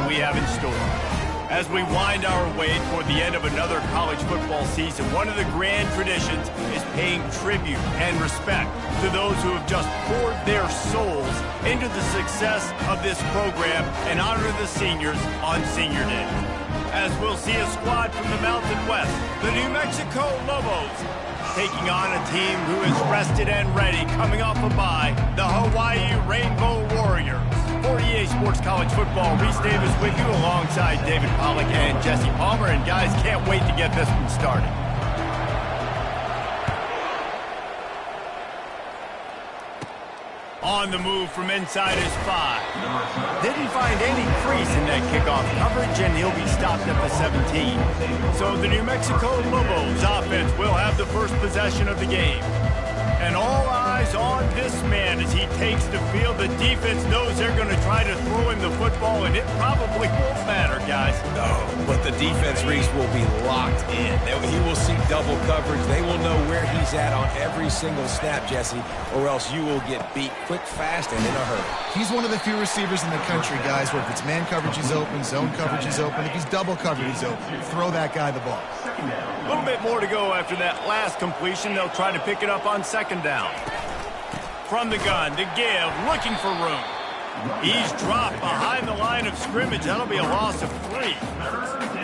we have in store. As we wind our way toward the end of another college football season, one of the grand traditions is paying tribute and respect to those who have just poured their souls into the success of this program and honor the seniors on Senior Day. As we'll see a squad from the Mountain West, the New Mexico Lobos, taking on a team who is rested and ready, coming off a bye, the Hawaii Rainbow Warriors. For EA Sports College Football, Reese Davis with you alongside David Pollack and Jesse Palmer. And guys, can't wait to get this one started. On the move from inside his 5. Didn't find any crease in that kickoff coverage, and he'll be stopped at the 17. So the New Mexico Lobos offense will have the first possession of the game. And all eyes on this man as he takes the field. The defense knows they're going to try to throw him the football, and it probably won't matter, guys. No, but the defense, Reese, will be locked in. He will see double coverage. They will know where he's at on every single snap, Jesse, or else you will get beat quick, fast, and in a hurry. He's one of the few receivers in the country, guys, where if it's man coverage, he's open, zone coverage, he's open. If he's double covered, he's open. Throw that guy the ball. A little bit more to go after that last completion. They'll try to pick it up on second down. From the gun, to give, looking for room. He's dropped behind the line of scrimmage. That'll be a loss of 3.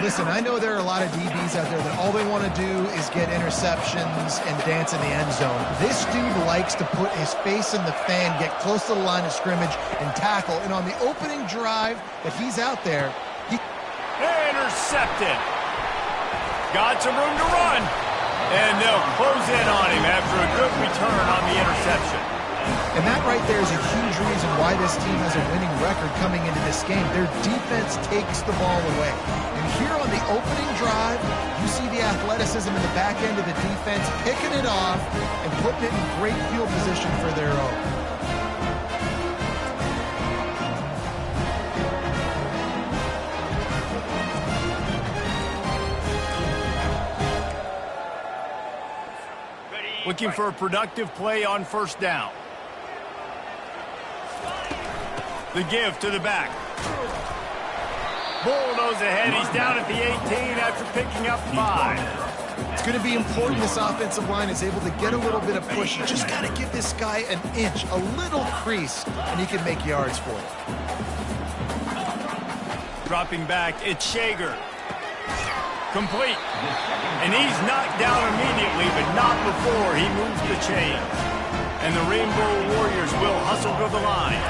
Listen, I know there are a lot of DBs out there that all they want to do is get interceptions and dance in the end zone. This dude likes to put his face in the fan, get close to the line of scrimmage, and tackle. And on the opening drive that he's out there, he... Intercepted. Got some room to run. And they'll close in on him after a good return on the interception. And that right there is a huge reason why this team has a winning record coming into this game. Their defense takes the ball away. And here on the opening drive, you see the athleticism in the back end of the defense, picking it off and putting it in great field position for their own. Looking for a productive play on first down. The give to the back. Bulldoze ahead. He's down at the 18 after picking up 5. It's going to be important this offensive line is able to get a little bit of push. You just got to give this guy an inch, a little crease, and he can make yards for you. Dropping back, it's Shager. Complete. And he's knocked down immediately, but not before he moves the chain. And the Rainbow Warriors will hustle to the line.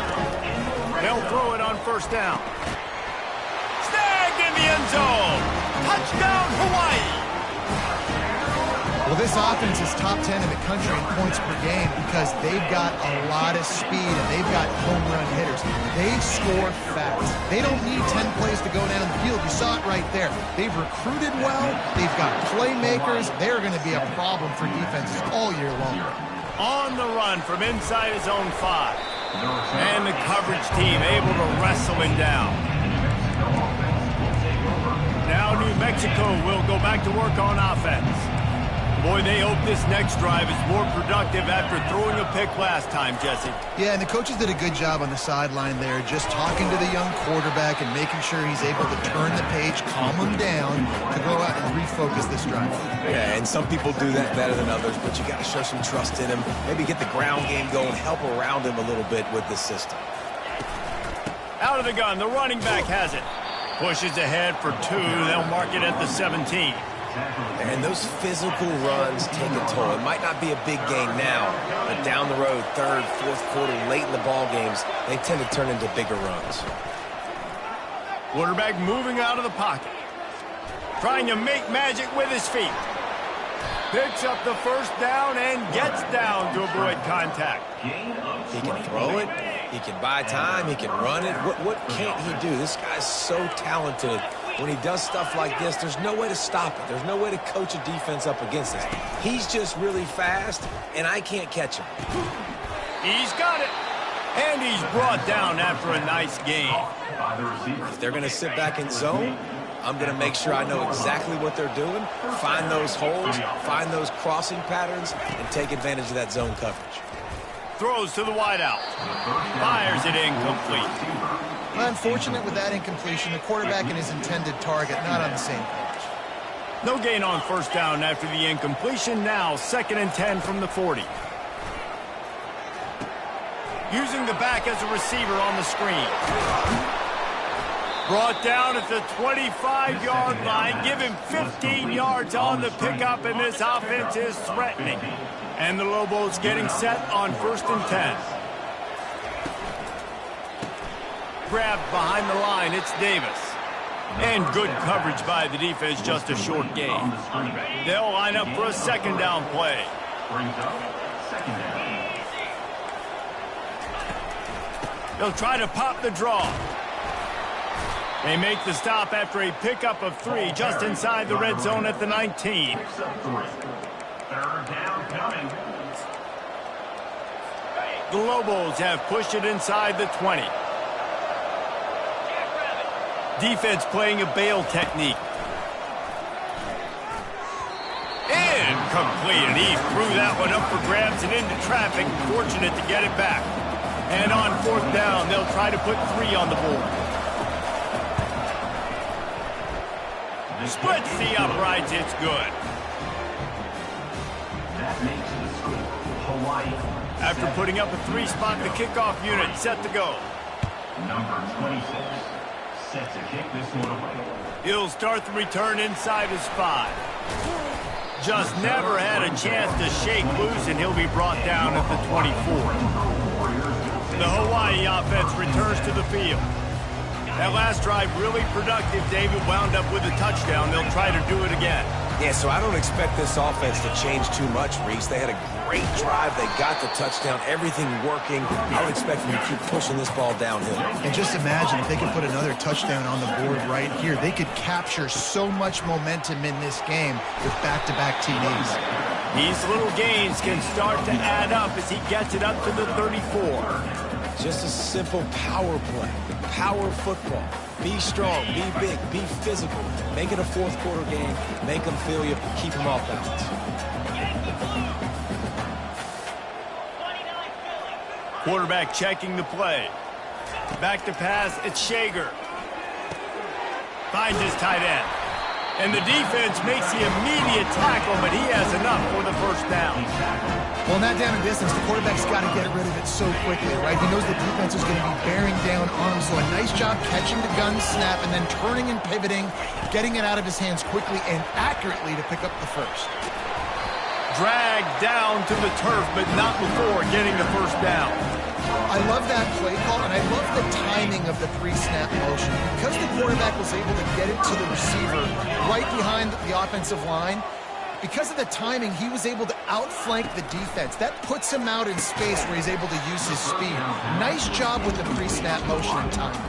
They'll throw it on first down. Snagged in the end zone. Touchdown, Hawaii. Well, this offense is top 10 in the country in points per game because they've got a lot of speed and they've got home run hitters. They score fast. They don't need 10 plays to go down the field. You saw it right there. They've recruited well. They've got playmakers. They're going to be a problem for defenses all year long. On the run from inside his own 5. And the coverage team able to wrestle him down. Now New Mexico will go back to work on offense. Boy, they hope this next drive is more productive after throwing a pick last time, Jesse. Yeah, and the coaches did a good job on the sideline there, just talking to the young quarterback and making sure he's able to turn the page, calm him down, to go out and refocus this drive. Yeah, and some people do that better than others, but you got to show some trust in him. Maybe get the ground game going, help around him a little bit with the system. Out of the gun, the running back has it. Pushes ahead for 2. They'll mark it at the 17. And those physical runs take a toll. It might not be a big game now, but down the road, third, fourth quarter, late in the ball games, they tend to turn into bigger runs. Quarterback moving out of the pocket. Trying to make magic with his feet. Picks up the first down and gets down to avoid contact. He can throw it. He can buy time. He can run it. What can't he do? This guy's so talented. When he does stuff like this, there's no way to stop it. There's no way to coach a defense up against this. He's just really fast, and I can't catch him. He's got it. And he's brought down after a nice game. If they're going to sit back in zone, I'm going to make sure I know exactly what they're doing, find those holes, find those crossing patterns, and take advantage of that zone coverage. Throws to the wideout. Fires it incomplete. Well, unfortunate with that incompletion, the quarterback and his intended target not on the same page. No gain on first down after the incompletion. Now 2nd and 10 from the 40. Using the back as a receiver on the screen. Brought down at the 25-yard line. Give him 15 yards on the pickup, and this offense is threatening. And the Lobos getting set on 1st and 10. Grabbed behind the line, it's Davis. And good coverage by the defense, just a short gain. They'll line up for a 2nd down play. They'll try to pop the draw. They make the stop after a pickup of 3 just inside the red zone at the 19. 3rd down coming. The Lobos have pushed it inside the 20. Defense playing a bail technique. Incomplete, and he threw that one up for grabs and into traffic. Fortunate to get it back. And on 4th down, they'll try to put 3 on the board. Splits the uprights, it's good. That makes the score Hawaii. After putting up a 3-spot, the kickoff unit set to go. Number 26 set to kick this one away. He'll start the return inside his 5. Just never had a chance to shake loose, and he'll be brought down at the 24. The Hawaii offense returns to the field. That last drive really productive. David wound up with a touchdown. They'll try to do it again. Yeah, so I don't expect this offense to change too much, Reese. They had a great drive. They got the touchdown. Everything working. I would expect them to keep pushing this ball downhill. And just imagine if they could put another touchdown on the board right here. They could capture so much momentum in this game with back-to-back TDs. These little gains can start to add up as he gets it up to the 34. Just a simple power play. Power football. Be strong, be big, be physical. Make it a 4th quarter game. Make them feel you. Keep them off balance. Quarterback checking the play. Back to pass, it's Shager. Finds his tight end. And the defense makes the immediate tackle, but he has enough for the 1st down. Well, in that down and distance, the quarterback's got to get rid of it so quickly, right? He knows the defense is going to be bearing down on him, so a nice job catching the gun snap and then turning and pivoting, getting it out of his hands quickly and accurately to pick up the 1st. Dragged down to the turf, but not before getting the 1st down. I love that play call, and I love the timing of the pre-snap motion. Because the quarterback was able to get it to the receiver right behind the offensive line, because of the timing, he was able to outflank the defense. That puts him out in space where he's able to use his speed. Nice job with the pre-snap motion and timing.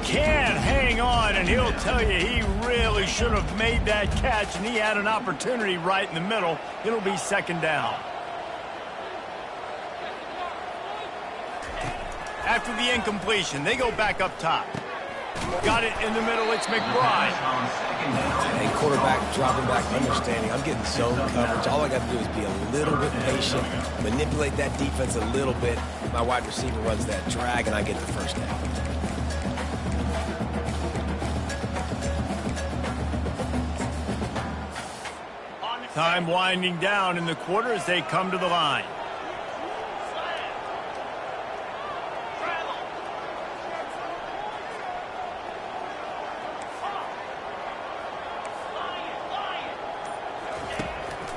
Can't hang on, and he'll tell you he really should have made that catch, and he had an opportunity right in the middle. It'll be 2nd down. After the incompletion, they go back up top. Got it in the middle, it's McBride. Hey, quarterback dropping back, understanding. I'm getting zone coverage. All I got to do is be a little bit patient, manipulate that defense a little bit. My wide receiver runs that drag, and I get the 1st down. Time winding down in the quarter as they come to the line.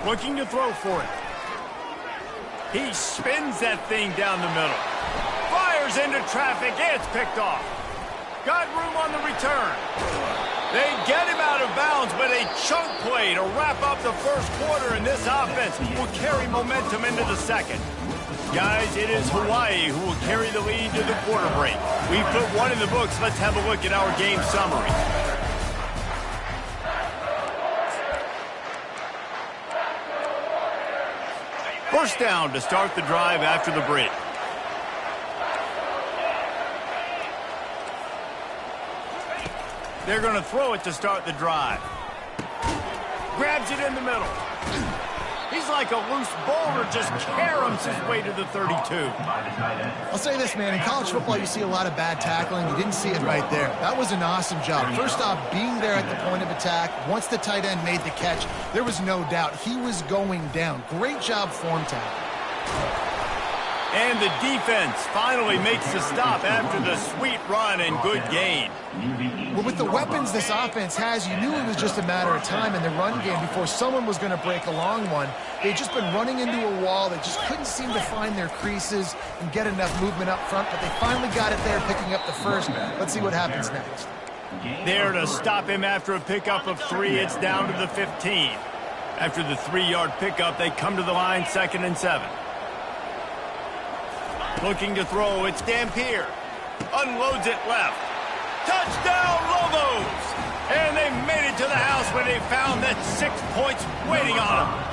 Looking to throw for it. He spins that thing down the middle. Fires into traffic. It's picked off. Got room on the return. They get him out of bounds, but a chunk play to wrap up the 1st quarter, and this offense will carry momentum into the 2nd. Guys, it is Hawaii who will carry the lead to the quarter break. We've put 1 in the books. Let's have a look at our game summary. First down to start the drive after the break. They're going to throw it to start the drive. Grabs it in the middle. He's like a loose boulder, just caroms his way to the 32. I'll say this, man. In college football, you see a lot of bad tackling. You didn't see it right there. That was an awesome job. First off, being there at the point of attack. Once the tight end made the catch, there was no doubt he was going down. Great job form tackle. And the defense finally makes the stop after the sweet run and good gain. Well, with the weapons this offense has, you knew it was just a matter of time in the run game before someone was going to break a long one. They'd just been running into a wall. They just couldn't seem to find their creases and get enough movement up front, but they finally got it there, picking up the first. Let's see what happens next. There to stop him after a pickup of 3. It's down to the 15. After the 3-yard pickup, they come to the line, 2nd and 7. Looking to throw, it's Dampier. Unloads it left. Touchdown, Lobos! And they made it to the house when they found that 6 points waiting on them.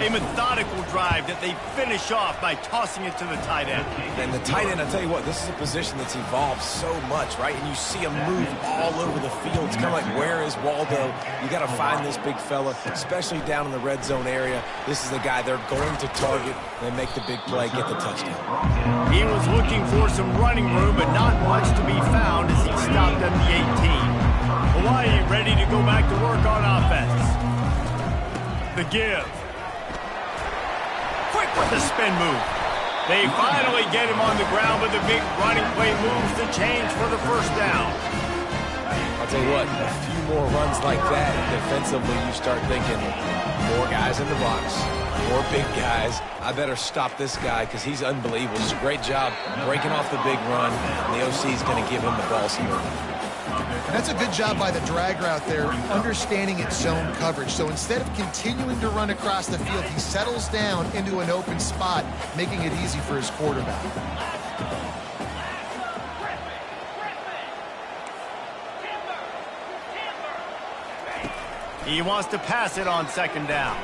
A methodical drive that they finish off by tossing it to the tight end. And the tight end, I'll tell you what, this is a position that's evolved so much, right? And you see him move all over the field. It's kind of like, where is Waldo? You got to find this big fella, especially down in the red zone area. This is the guy they're going to target and make the big play, get the touchdown. He was looking for some running room, but not much to be found as he stopped at the 18. Hawaii ready to go back to work on offense. The give. Quick with the spin move. They finally get him on the ground with a big running play moves the change for the first down. I'll tell you what, a few more runs like that, defensively you start thinking more guys in the box, more big guys. I better stop this guy because he's unbelievable. It's a great job breaking off the big run, and the OC is going to give him the ball some more. And that's a good job by the drag route there, understanding its zone coverage. So instead of continuing to run across the field, he settles down into an open spot, making it easy for his quarterback. He wants to pass it on 2nd down.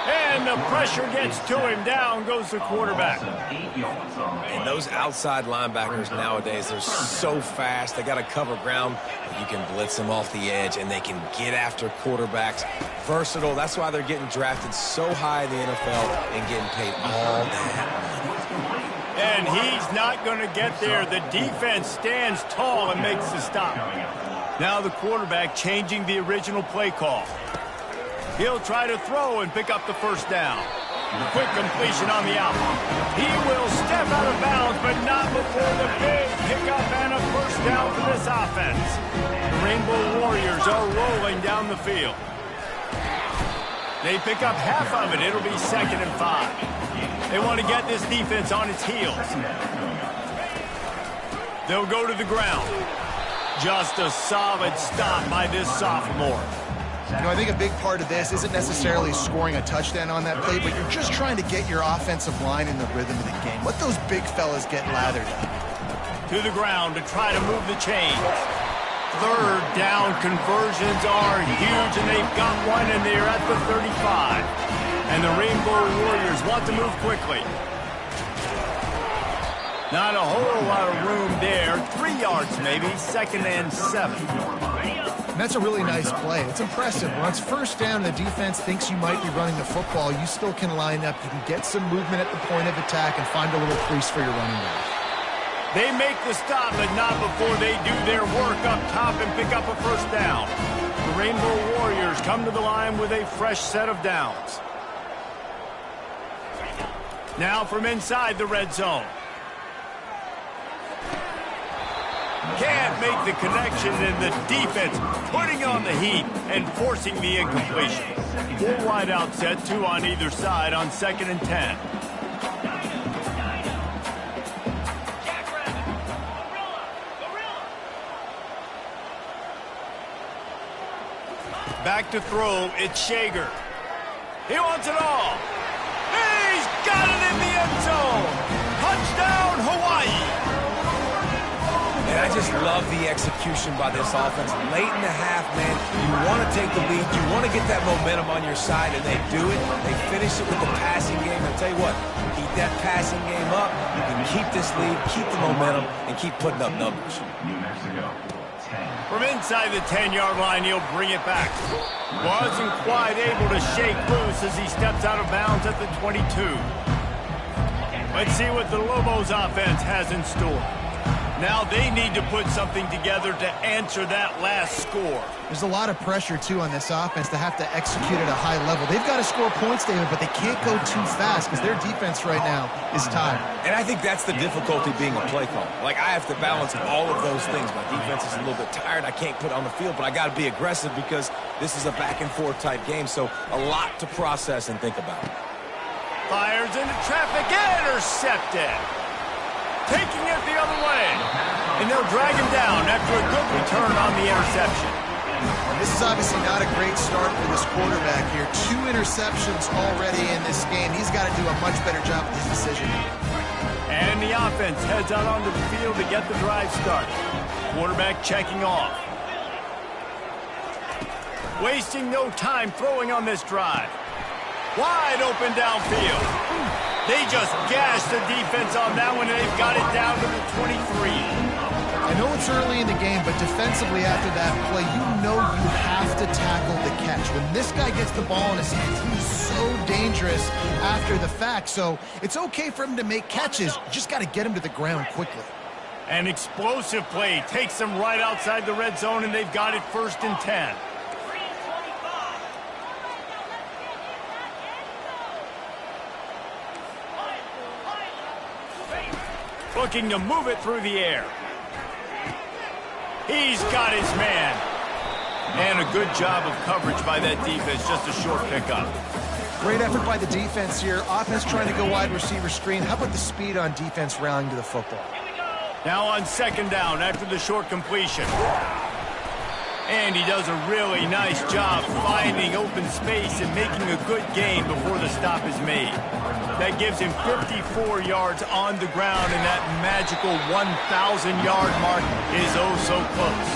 And the pressure gets to him. Down goes the quarterback. And those outside linebackers nowadays, they're so fast. They got to cover ground. You can blitz them off the edge, and they can get after quarterbacks. Versatile. That's why they're getting drafted so high in the NFL and getting paid all that money. And he's not going to get there. The defense stands tall and makes the stop. Now the quarterback changing the original play call. He'll try to throw and pick up the first down. Quick completion on the out. He will step out of bounds, but not before the big pickup and a first down for this offense. The Rainbow Warriors are rolling down the field. They pick up half of it. It'll be 2nd and 5. They want to get this defense on its heels. They'll go to the ground. Just a solid stop by this sophomore. You know, I think a big part of this isn't necessarily scoring a touchdown on that play, but you're just trying to get your offensive line in the rhythm of the game. Let those big fellas get lathered up. To the ground to try to move the chains. 3rd down conversions are huge, and they've got one, and they're at the 35. And the Rainbow Warriors want to move quickly. Not a whole lot of room there. 3 yards maybe, 2nd and 7. And that's a really nice play. It's impressive. Once first down, the defense thinks you might be running the football, you still can line up. You can get some movement at the point of attack and find a little crease for your running back. They make the stop, but not before they do their work up top and pick up a first down. The Rainbow Warriors come to the line with a fresh set of downs. Now from inside the red zone. Can't make the connection, and the defense putting on the heat and forcing the incompletion. 4 wide out set, 2 on either side on 2nd and 10. Back to throw, it's Shager. He wants it all. He's got it in the end zone. Touchdown, Hawaii. And I just love the execution by this offense. Late in the half, man, you want to take the lead. You want to get that momentum on your side, and they do it. They finish it with the passing game. I'll tell you what, keep that passing game up. You can keep this lead, keep the momentum, and keep putting up numbers. New Mexico, 10. From inside the 10-yard line, he'll bring it back. Wasn't quite able to shake loose as he steps out of bounds at the 22. Let's see what the Lobos offense has in store. Now they need to put something together to answer that last score. There's a lot of pressure, too, on this offense to have to execute at a high level. They've got to score points, David, but they can't go too fast because their defense right now is tired. And I think that's the difficulty being a play call. Like, I have to balance all of those things. My defense is a little bit tired. I can't put on the field, but I got to be aggressive because this is a back-and-forth type game, so a lot to process and think about. Fires into traffic, intercepted. Taking it the other way. And they'll drag him down after a good return on the interception. This is obviously not a great start for this quarterback here. 2 interceptions already in this game. He's got to do a much better job with his decision. And the offense heads out onto the field to get the drive started. Quarterback checking off. Wasting no time throwing on this drive. Wide open downfield. They just gashed the defense on that one, and they've got it down to the 23. I know it's early in the game, but defensively after that play, you know you have to tackle the catch. When this guy gets the ball in his hands, he's so dangerous after the fact. So it's okay for him to make catches. You just got to get him to the ground quickly. An explosive play takes them right outside the red zone, and they've got it 1st and 10. Looking to move it through the air. He's got his man. And a good job of coverage by that defense. Just a short pickup. Great effort by the defense here. Offense trying to go wide receiver screen. How about the speed on defense rallying to the football? Now on 2nd down after the short completion. And he does a really nice job finding open space and making a good gain before the stop is made. That gives him 54 yards on the ground, and that magical 1,000-yard mark is oh so close.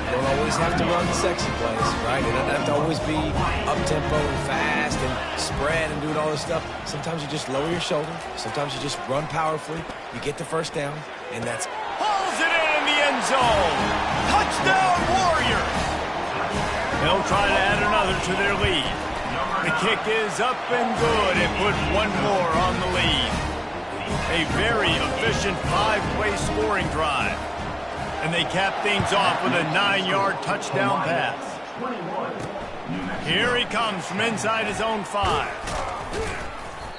You don't always have to run the sexy plays, right? It doesn't have to always be up-tempo and fast and spread and doing all this stuff. Sometimes you just lower your shoulder. Sometimes you just run powerfully. You get the first down, and that's... Pulls it in the end zone. Touchdown, Warriors. They'll try to add another to their lead. The kick is up and good and put one more on the lead. A very efficient 5-play scoring drive. And they cap things off with a 9-yard touchdown pass. Here he comes from inside his own 5.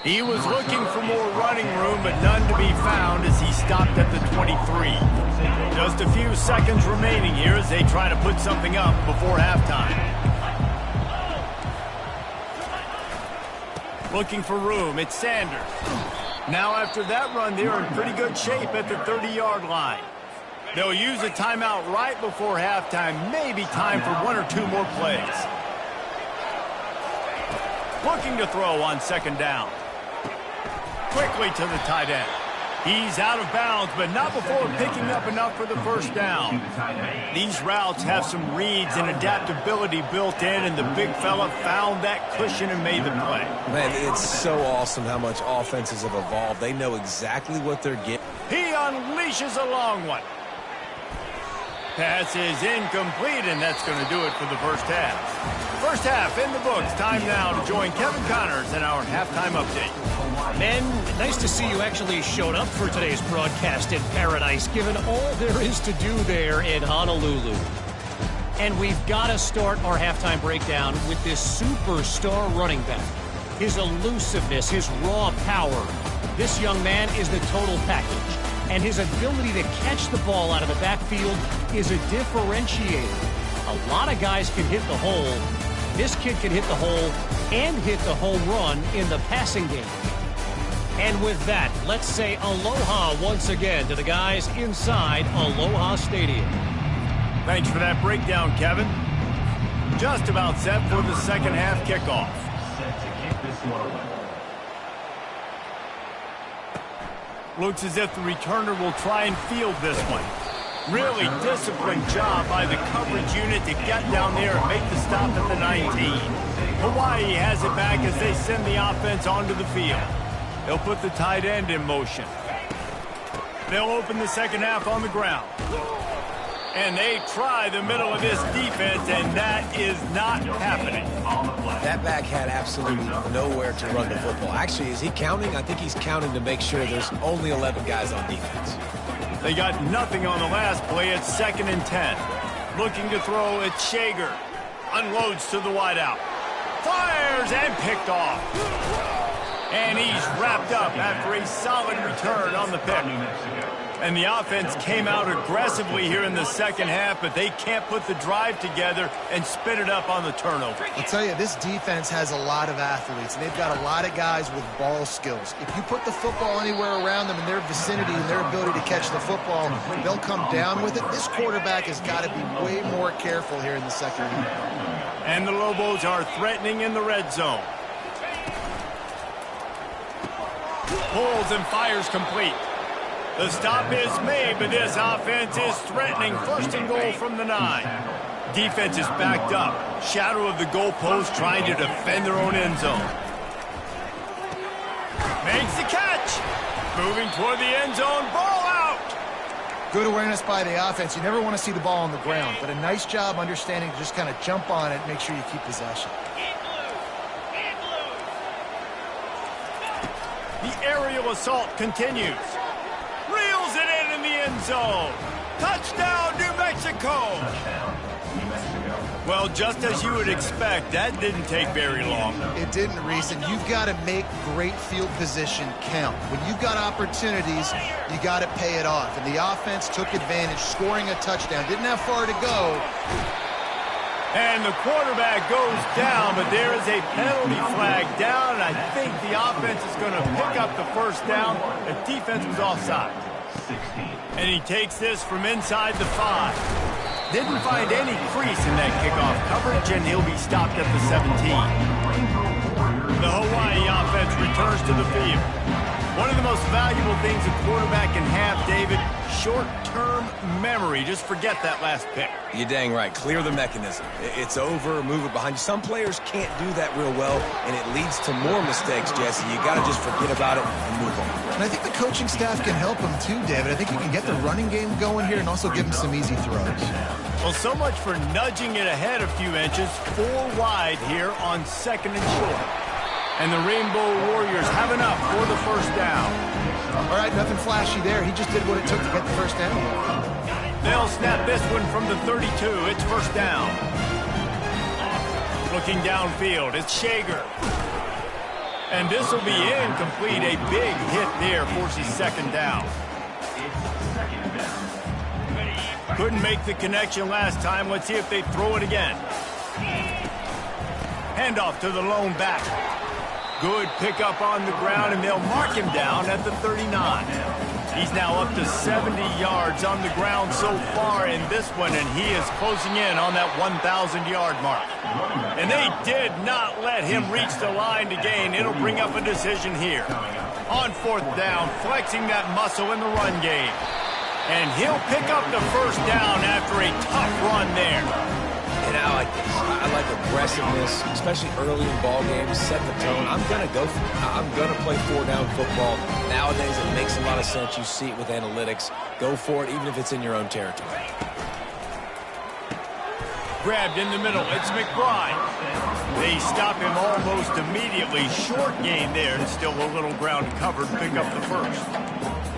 He was looking for more running room, but none to be found as he stopped at the 23. Just a few seconds remaining here as they try to put something up before halftime. Looking for room, it's Sanders. Now after that run, they're in pretty good shape at the 30-yard line. They'll use a timeout right before halftime, maybe time for 1 or 2 more plays. Looking to throw on 2nd down. Quickly to the tight end. He's out of bounds, but not before picking up enough for the first down. These routes have some reads and adaptability built in, and the big fella found that cushion and made the play. Man, it's so awesome how much offenses have evolved. They know exactly what they're getting. He unleashes a long one. Pass is incomplete, and that's going to do it for the first half. First half in the books. Time now to join Kevin Connors in our halftime update. Men, nice to see you actually showed up for today's broadcast in paradise, given all there is to do there in Honolulu. And we've got to start our halftime breakdown with this superstar running back. His elusiveness, his raw power. This young man is the total package. And his ability to catch the ball out of the backfield is a differentiator. A lot of guys can hit the hole. This kid can hit the hole and hit the home run in the passing game. And with that, let's say aloha once again to the guys inside Aloha Stadium. Thanks for that breakdown, Kevin. Just about set for the second half kickoff. Set to kick this one away. Looks as if the returner will try and field this one. Really disciplined job by the coverage unit to get down there and make the stop at the 19. Hawaii has it back as they send the offense onto the field. They'll put the tight end in motion. They'll open the second half on the ground. And they try the middle of this defense, and that is not happening. That back had absolutely nowhere to run the football. Actually, is he counting? I think he's counting to make sure there's only 11 guys on defense. They got nothing on the last play. It's 2nd and 10. Looking to throw, it's Shager. Unloads to the wideout. Fires and picked off. And he's wrapped up after a solid return on the pick. And the offense came out aggressively here in the second half, but they can't put the drive together and spit it up on the turnover. I'll tell you, this defense has a lot of athletes, and they've got a lot of guys with ball skills. If you put the football anywhere around them in their vicinity and their ability to catch the football, they'll come down with it. This quarterback has got to be way more careful here in the second half. And the Lobos are threatening in the red zone. Pulls and fires complete. The stop is made, but this offense is threatening. 1st and goal from the 9. Defense is backed up. Shadow of the goalpost trying to defend their own end zone. Makes the catch. Moving toward the end zone. Ball out. Good awareness by the offense. You never want to see the ball on the ground, but a nice job understanding to just kind of jump on it and make sure you keep possession. The aerial assault continues. Reels it in the end zone. Touchdown, New Mexico. Well, just as you would expect, that didn't take very long. It didn't, Reese, and you've got to make great field position count. When you've got opportunities, you got to pay it off. And the offense took advantage, scoring a touchdown. Didn't have far to go. And the quarterback goes down, but there is a penalty flag down, and I think the offense is going to pick up the first down. The defense was offside. And he takes this from inside the 5. Didn't find any crease in that kickoff coverage, and he'll be stopped at the 17. The Hawaii offense returns to the field. One of the most valuable things a quarterback can have, David, short-term memory. Just forget that last pick. You're dang right. Clear the mechanism. It's over, move it behind you. Some players can't do that real well, and it leads to more mistakes, Jesse. You got to just forget about it and move on. And I think the coaching staff can help him too, David. I think you can get the running game going here and also give him some easy throws. Well, so much for nudging it ahead a few inches. 4 wide here on 2nd and short. And the Rainbow Warriors have enough for the first down. All right, nothing flashy there. He just did what it took to get the first down. They'll snap this one from the 32. It's first down. Looking downfield, it's Shager. And this will be incomplete. A big hit there forces 2nd down. Couldn't make the connection last time. Let's see if they throw it again. Handoff to the lone back. Good pickup on the ground, and they'll mark him down at the 39. He's now up to 70 yards on the ground so far in this one, and he is closing in on that 1,000-yard mark. And they did not let him reach the line to gain. It'll bring up a decision here. On 4th down, flexing that muscle in the run game. And he'll pick up the first down after a tough run there. And I like this. I like aggressiveness, especially early in ball games. Set the tone. I'm going to go for it. I'm going to play 4-down football. Nowadays, it makes a lot of sense. You see it with analytics. Go for it, even if it's in your own territory. Grabbed in the middle. It's McBride. They stop him almost immediately. Short gain there, and still a little ground covered. Pick up the first.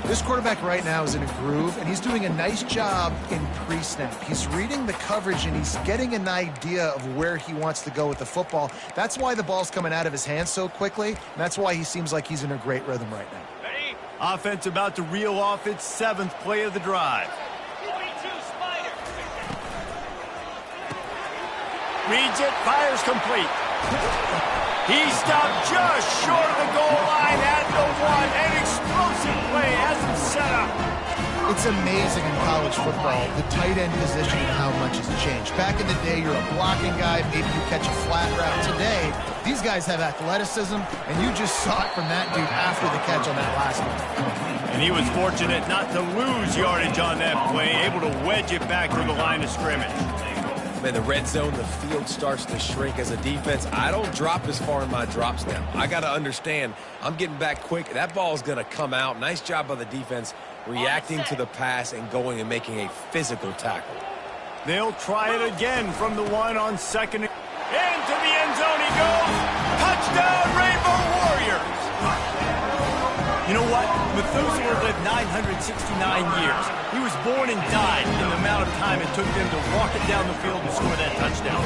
This quarterback right now is in a groove, and he's doing a nice job in pre-snap. He's reading the coverage, and he's getting an idea of where he wants to go with the football. That's why the ball's coming out of his hands so quickly, and that's why he seems like he's in a great rhythm right now. Offense about to reel off its 7th play of the drive. Reads it, fires complete. He stopped just short of the goal line at the 1. An explosive play has him set up. It's amazing in college football, the tight end position and how much has changed. Back in the day, you're a blocking guy, maybe you catch a flat route. Today, these guys have athleticism, and you just saw it from that dude after the catch on that last one. And he was fortunate not to lose yardage on that play, able to wedge it back to the line of scrimmage. Man, the red zone, the field starts to shrink as a defense. I don't drop as far in my drops now. I got to understand, I'm getting back quick. That ball is going to come out. Nice job by the defense reacting to the pass and going and making a physical tackle. They'll try it again from the one on second. Into the end zone he goes. Touchdown, Rainbow Warriors. You know what? Methuselah lived 969 years. He was born and died in the amount of time it took them to walk it down the field and score that touchdown.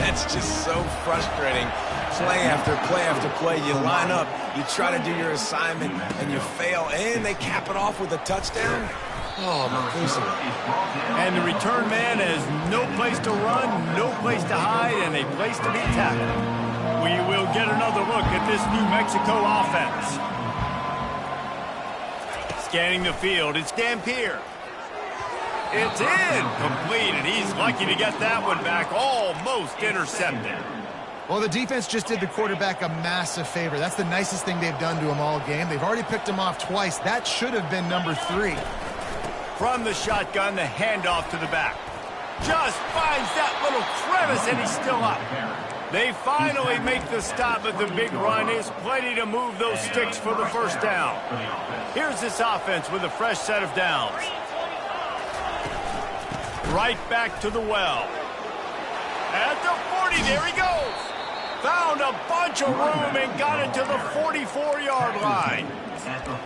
That's just so frustrating. Play after play after play. You line up, you try to do your assignment, and you fail, and they cap it off with a touchdown. Oh, Methuselah. And the return man has no place to run, no place to hide, and a place to be tackled. We will get another look at this New Mexico offense. Scanning the field, it's Dampier. It's in, complete, and he's lucky to get that one back, almost intercepted. Well, the defense just did the quarterback a massive favor. That's the nicest thing they've done to him all game. They've already picked him off twice. That should have been number 3. From the shotgun, the handoff to the back. Just finds that little crevice, and he's still up. They finally make the stop, but the big run is plenty to move those sticks for the first down. Here's this offense with a fresh set of downs. Right back to the well. At the 40, there he goes. Found a bunch of room and got it to the 44-yard line.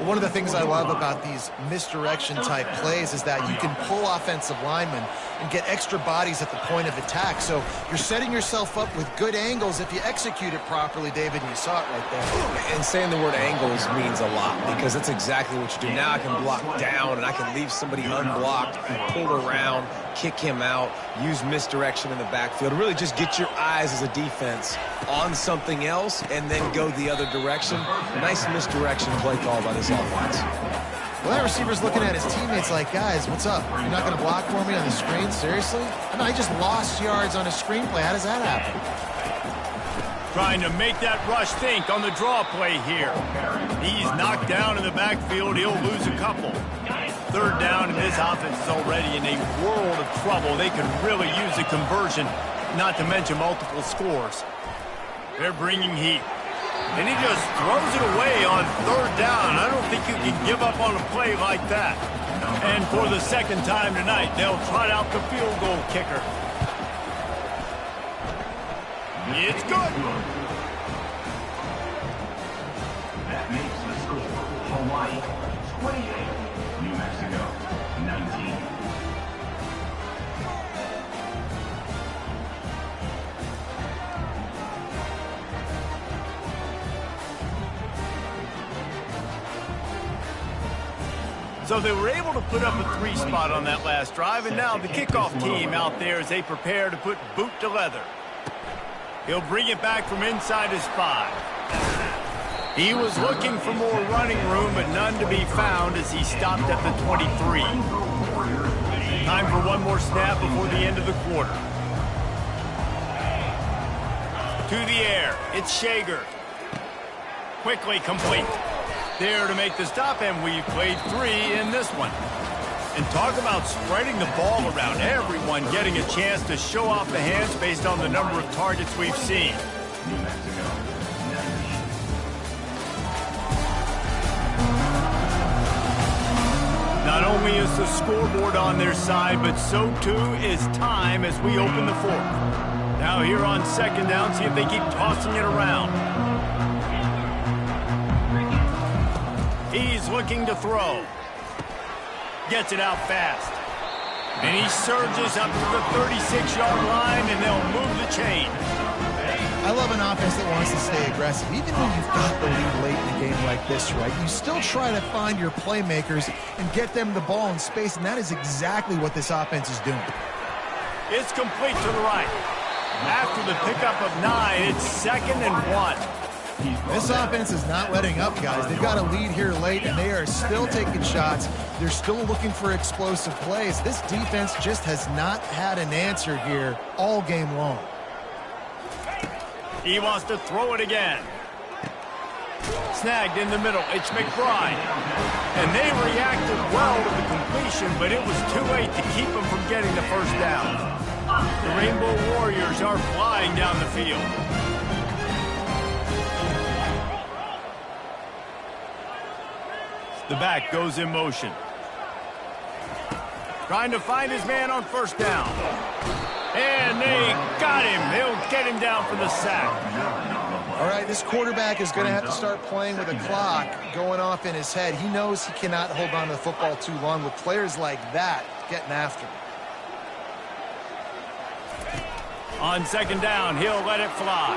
One of the things I love about these misdirection-type plays is that you can pull offensive linemen and get extra bodies at the point of attack. So you're setting yourself up with good angles if you execute it properly, David, and you saw it right there. And saying the word angles means a lot because that's exactly what you do. Now I can block down and I can leave somebody unblocked, pull around, kick him out, use misdirection in the backfield. Really just get your eyes as a defense on something else and then go the other direction. Nice misdirection play call by this offense. Well, that receiver's looking at his teammates like, guys, what's up? You're not going to block for me on the screen? Seriously? I know, I just lost yards on a screenplay. How does that happen? Trying to make that rush think on the draw play here. He's knocked down in the backfield. He'll lose a couple. Third down, and this offense is already in a world of trouble. They could really use a conversion, not to mention multiple scores. They're bringing heat. And he just throws it away on third down. I don't think you can give up on a play like that. And for the second time tonight, they'll trot out the field goal kicker. It's good. That makes the score Hawaii 28, New Mexico 19. So they were able to put up a 3 spot on that last drive, and now the kickoff team out there as they prepare to put boot to leather. He'll bring it back from inside his 5. He was looking for more running room, but none to be found as he stopped at the 23. Time for one more snap before the end of the quarter. To the air, it's Shager. Quickly complete. There to make the stop, and we've played 3 in this one. And talk about spreading the ball around. Everyone getting a chance to show off the hands based on the number of targets we've seen. New Mexico 19. Not only is the scoreboard on their side, but so too is time as we open the 4th. Now here on second down, see if they keep tossing it around. He's looking to throw. Gets it out fast. And he surges up to the 36-yard line, and they'll move the chain. I love an offense that wants to stay aggressive. Even when you've got the lead late in a game like this, right, you still try to find your playmakers and get them the ball in space, and that is exactly what this offense is doing. It's complete to the right. After the pickup of 9, it's 2nd and 1. This offense is not letting up, guys. They've got a lead here late, and they are still taking shots. They're still looking for explosive plays. This defense just has not had an answer here all game long. He wants to throw it again. Snagged in the middle. It's McBride. And they reacted well to the completion, but it was too late to keep them from getting the first down. The Rainbow Warriors are flying down the field. The back goes in motion. Trying to find his man on first down. And they got him. They'll get him down for the sack. All right, this quarterback is going to have to start playing with a clock going off in his head. He knows he cannot hold on to the football too long with players like that getting after him. On second down, he'll let it fly.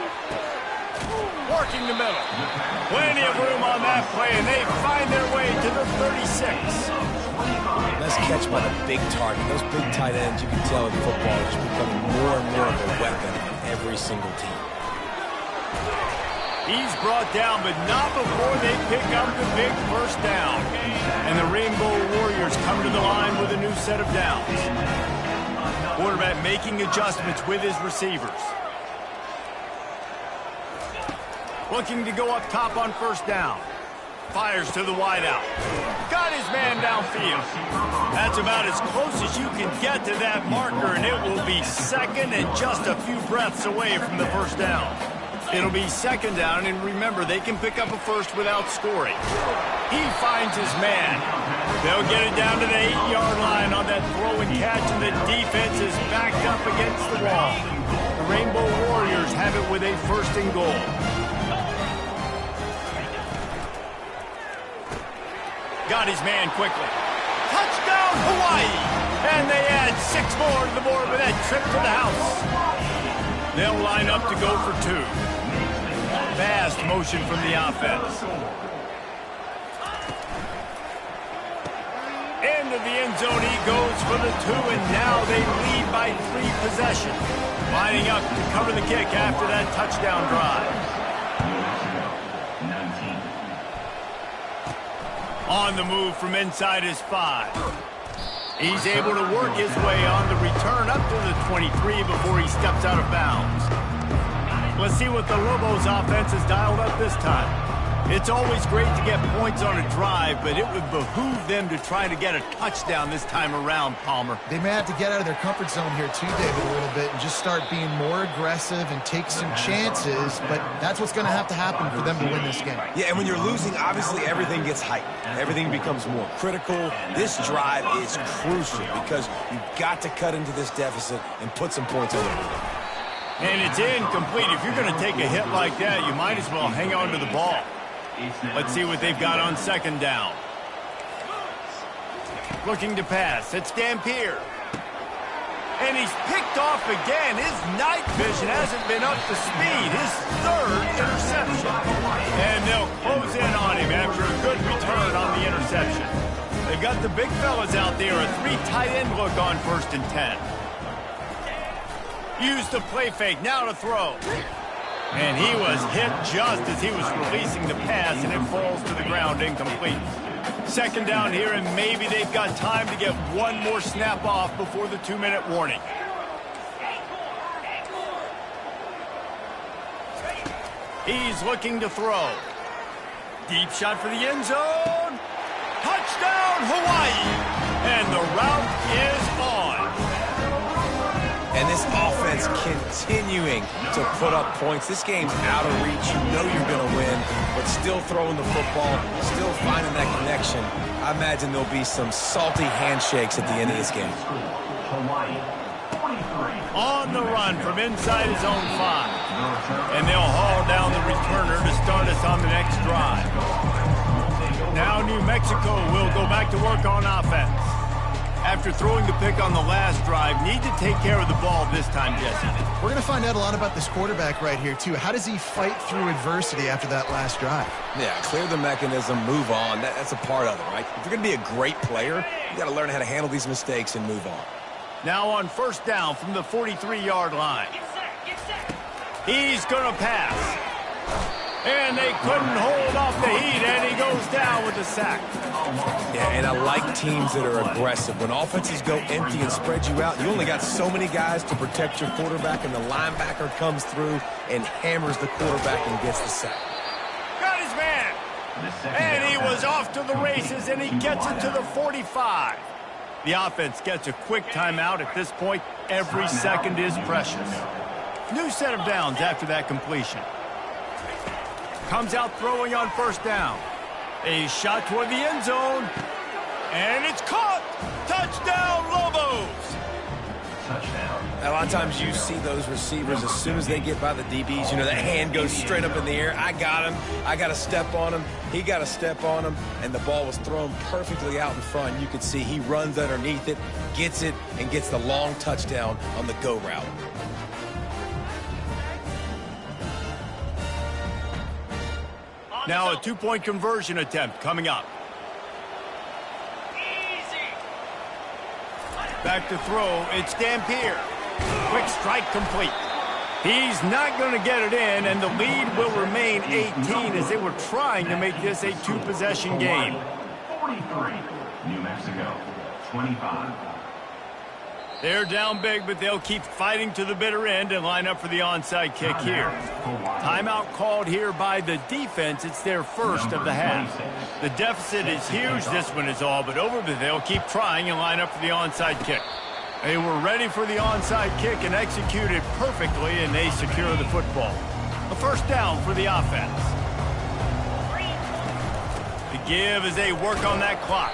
Working the middle. Plenty of room on that play, and they find their way to the 36. Nice catch by the big target. Those big tight ends, you can tell in football, are just becoming more and more of a weapon on every single team. He's brought down, but not before they pick up the big first down. And the Rainbow Warriors come to the line with a new set of downs. Quarterback making adjustments with his receivers. Looking to go up top on first down. Fires to the wideout. Got his man downfield. That's about as close as you can get to that marker, and it will be second and just a few breaths away from the first down. It'll be second down, and remember, they can pick up a first without scoring. He finds his man. They'll get it down to the 8-yard line on that throw and catch, and the defense is backed up against the wall. The Rainbow Warriors have it with a first and goal. Got his man quickly. Touchdown, Hawaii! And they add 6 more to the board with that trip to the house. They'll line up to go for 2. Fast motion from the offense. Into the end zone he goes for the 2, and now they lead by 3 possessions. Lining up to cover the kick after that touchdown drive. On the move from inside his 5. He's able to work his way on the return up to the 23 before he steps out of bounds. Let's see what the Lobos offense has dialed up this time. It's always great to get points on a drive, but it would behoove them to try to get a touchdown this time around, Palmer. They may have to get out of their comfort zone here too, David, a little bit and just start being more aggressive and take some chances, but that's what's going to have to happen for them to win this game. Yeah, and when you're losing, obviously everything gets heightened. Everything becomes more critical. This drive is crucial because you've got to cut into this deficit and put some points on the board. And it's incomplete. If you're going to take a hit like that, you might as well hang on to the ball. Let's see what they've got on second down. Looking to pass. It's Dampier. And he's picked off again. His night vision hasn't been up to speed. His 3rd interception. And they'll close in on him after a good return on the interception. They've got the big fellas out there. A 3 tight end look on 1st and 10. Use the play fake. Now to throw. And he was hit just as he was releasing the pass, and it falls to the ground incomplete. Second down here, and maybe they've got time to get one more snap off before the 2-minute warning. He's looking to throw. Deep shot for the end zone. Touchdown, Hawaii! And the route is on. And this offense continuing to put up points. This game's out of reach. You know you're going to win, but still throwing the football, still finding that connection. I imagine there'll be some salty handshakes at the end of this game. On the run from inside his own 5. And they'll haul down the returner to start us on the next drive. Now New Mexico will go back to work on offense. After throwing the pick on the last drive, need to take care of the ball this time, Jesse. We're going to find out a lot about this quarterback right here, too. How does he fight through adversity after that last drive? Yeah, clear the mechanism, move on. That's a part of it, right? If you're going to be a great player, you got to learn how to handle these mistakes and move on. Now on first down from the 43-yard line. He's going to pass. And they couldn't hold off the heat, and he goes down with the sack. Yeah, and I like teams that are aggressive. When offenses go empty and spread you out, you only got so many guys to protect your quarterback, and the linebacker comes through and hammers the quarterback and gets the sack. Got his man. And he was off to the races, and he gets it to the 45. The offense gets a quick timeout. At this point, every second is precious. New set of downs after that completion. Comes out throwing on first down. A shot toward the end zone. And it's caught. Touchdown, Lobos! Touchdown. A lot of times you see those receivers, as soon as they get by the DBs, you know, that hand goes straight up in the air. I got him. I got to step on him. He got to step on him. And the ball was thrown perfectly out in front. You could see he runs underneath it, gets it, and gets the long touchdown on the go route. Now a two-point conversion attempt coming up. Back to throw, it's Dampier. Quick strike complete. He's not going to get it in, and the lead will remain 18 as they were trying to make this a two-possession game. 43, New Mexico, 25. They're down big, but they'll keep fighting to the bitter end and line up for the onside kick here. Timeout called here by the defense. It's their first of the half. The deficit is huge. This one is all but over, but they'll keep trying and line up for the onside kick. They were ready for the onside kick and executed perfectly, and they secure the football. A first down for the offense. The give as they work on that clock.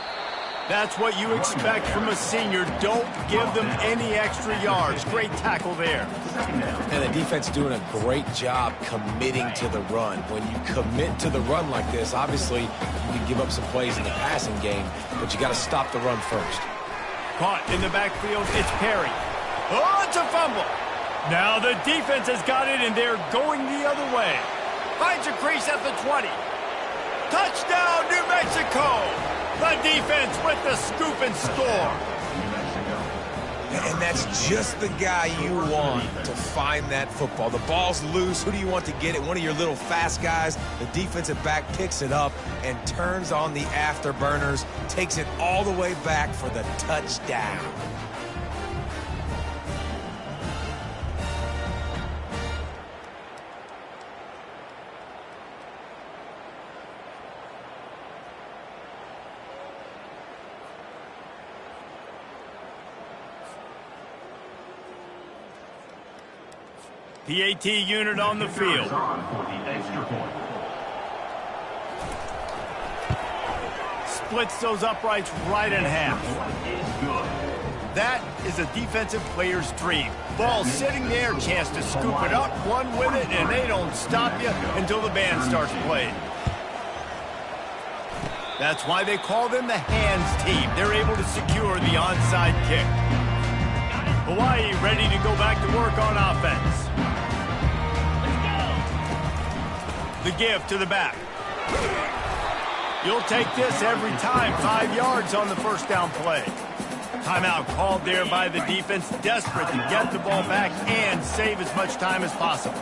That's what you expect from a senior. Don't give them any extra yards. Great tackle there. And the defense doing a great job committing to the run. When you commit to the run like this, obviously you can give up some plays in the passing game, but you got to stop the run first. Caught in the backfield, it's Perry. Oh, it's a fumble. Now the defense has got it, and they're going the other way. Finds a crease at the 20. Touchdown, New Mexico! The defense with the scoop and score. And that's just the guy you want to find that football. The ball's loose. Who do you want to get it? One of your little fast guys. The defensive back picks it up and turns on the afterburners, takes it all the way back for the touchdown. PAT unit on the field. Splits those uprights right in half. That is a defensive player's dream. Ball sitting there, chance to scoop it up, one with it, and they don't stop you until the band starts playing. That's why they call them the hands team. They're able to secure the onside kick. Hawaii ready to go back to work on offense. The give to the back. You'll take this every time. 5 yards on the first down play. Timeout called there by the defense, desperate to get the ball back and save as much time as possible.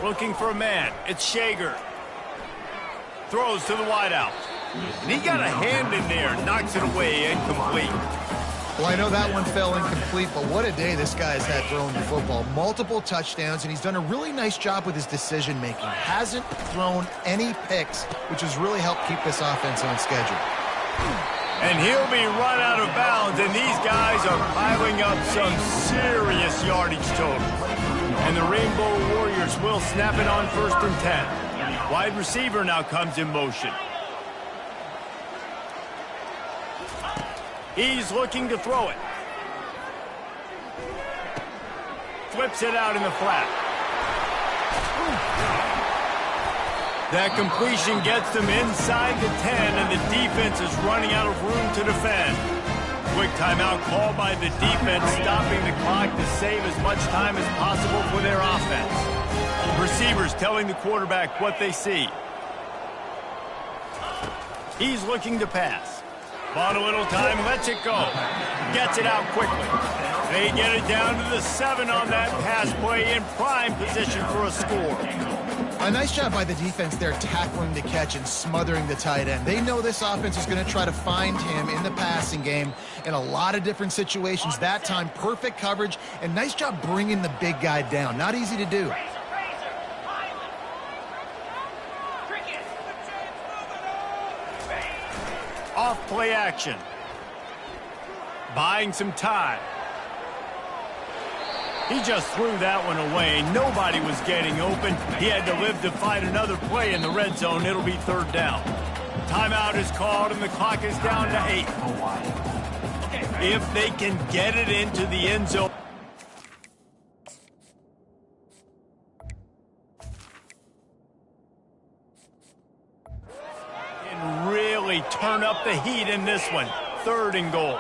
Looking for a man. It's Shager. Throws to the wideout. And he got a hand in there, knocks it away, incomplete. Well, I know that one fell incomplete, but what a day this guy's had throwing the football. Multiple touchdowns, and he's done a really nice job with his decision-making. Hasn't thrown any picks, which has really helped keep this offense on schedule. And he'll be run out of bounds, and these guys are piling up some serious yardage total. And the Rainbow Warriors will snap it on 1st and 10. Wide receiver now comes in motion. He's looking to throw it. Flips it out in the flat. That completion gets them inside the 10, and the defense is running out of room to defend. Quick timeout call by the defense, stopping the clock to save as much time as possible for their offense. Receivers telling the quarterback what they see. He's looking to pass. Bought a little time, lets it go. Gets it out quickly. They get it down to the 7 on that pass play, in prime position for a score. A nice job by the defense there, tackling the catch and smothering the tight end. They know this offense is going to try to find him in the passing game in a lot of different situations. That time, perfect coverage, and nice job bringing the big guy down. Not easy to do. Off play action. Buying some time. He just threw that one away. Nobody was getting open. He had to live to find another play in the red zone. It'll be 3rd down. Timeout is called, and the clock is down to 8. If they can get it into the end zone. And really turn up the heat in this one. 3rd and goal.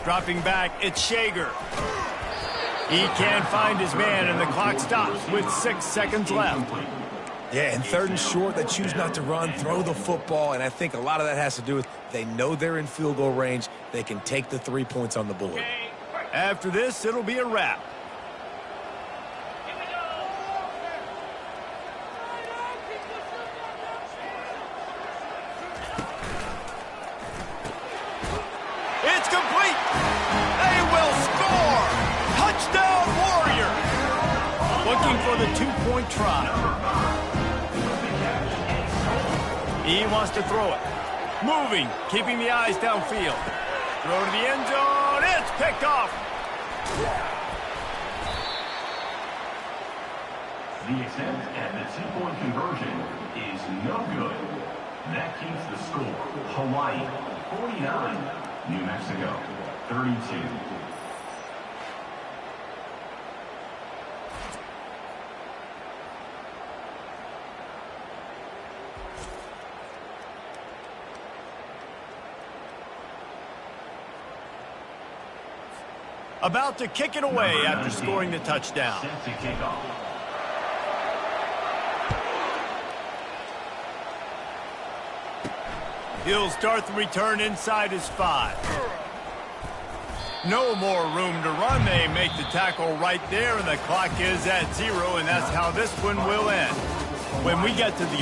Dropping back, it's Shager. He can't find his man, and the clock stops with 6 seconds left. Yeah, and 3rd and short, they choose not to run, throw the football, and I think a lot of that has to do with they know they're in field goal range. They can take the 3 points on the board. After this, it'll be a wrap. It's complete. They will score. Touchdown, Warrior. Looking for the 2-point try. He wants to throw it. Moving, keeping the eyes downfield. Throw to the end zone. It's picked off. The attempt at the 2-point conversion is no good. That keeps the score. Hawaii, 49. New Mexico, 32. About to kick it away after scoring the touchdown. Set to kick off. He'll start the return inside his 5. No more room to run. They make the tackle right there, and the clock is at 0, and that's how this one will end. When we get to the